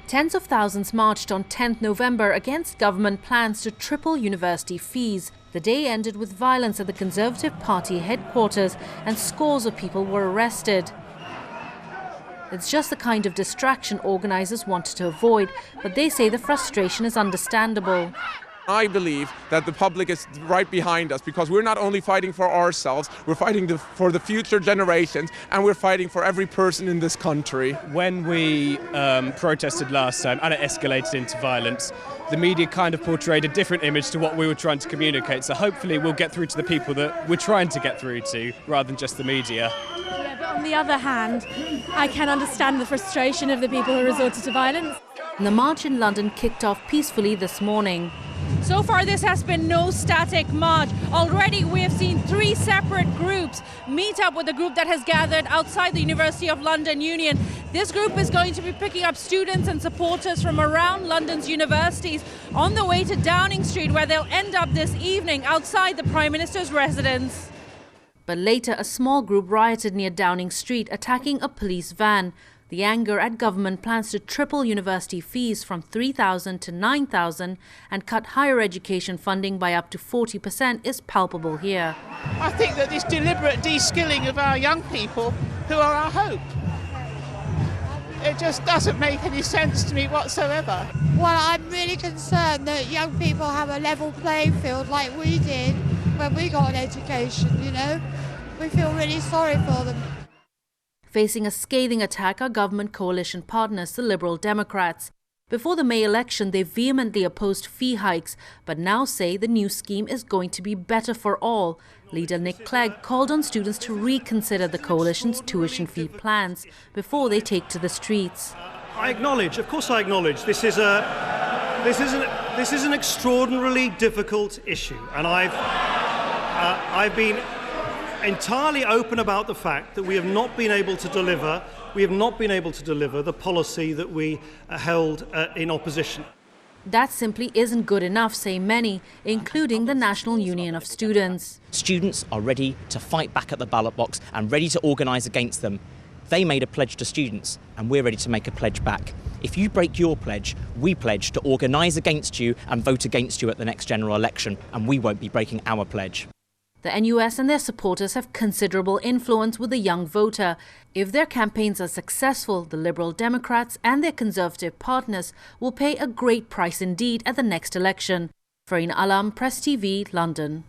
Tens of thousands marched on 10th November against government plans to triple university fees. The day ended with violence at the Conservative Party headquarters and scores of people were arrested. It's just the kind of distraction organisers wanted to avoid, but they say the frustration is understandable. I believe that the public is right behind us because we're not only fighting for ourselves, we're fighting for the future generations, and we're fighting for every person in this country. When we protested last time and it escalated into violence, the media kind of portrayed a different image to what we were trying to communicate. So hopefully we'll get through to the people that we're trying to get through to, rather than just the media. Yeah, but on the other hand, I can understand the frustration of the people who resorted to violence. The march in London kicked off peacefully this morning. So far, this has been no static march. Already we have seen 3 separate groups meet up with a group that has gathered outside the University of London Union. This group is going to be picking up students and supporters from around London's universities on the way to Downing Street, where they'll end up this evening outside the Prime Minister's residence. But later, a small group rioted near Downing Street, attacking a police van. The anger at government plans to triple university fees from $3,000 to $9,000 and cut higher education funding by up to 40% is palpable here. I think that this deliberate de-skilling of our young people, who are our hope, it just doesn't make any sense to me whatsoever. Well, I'm really concerned that young people have a level playing field like we did when we got an education, you know. We feel really sorry for them. Facing a scathing attack are government coalition partners, the Liberal Democrats. Before the May election, they vehemently opposed fee hikes, but now say the new scheme is going to be better for all. Leader Nick Clegg called on students to reconsider the coalition's tuition fee plans before they take to the streets. I acknowledge, of course I acknowledge, this is an extraordinarily difficult issue, and I've been entirely open about the fact that we have not been able to deliver the policy that we held in opposition. That simply isn't good enough, say many, including the National Union of Students. Students are ready to fight back at the ballot box and ready to organise against them. They made a pledge to students, and we're ready to make a pledge back. If you break your pledge, we pledge to organise against you and vote against you at the next general election, and we won't be breaking our pledge. The NUS and their supporters have considerable influence with the young voter. If their campaigns are successful, the Liberal Democrats and their Conservative partners will pay a great price indeed at the next election. Fareen Alam, Press TV, London.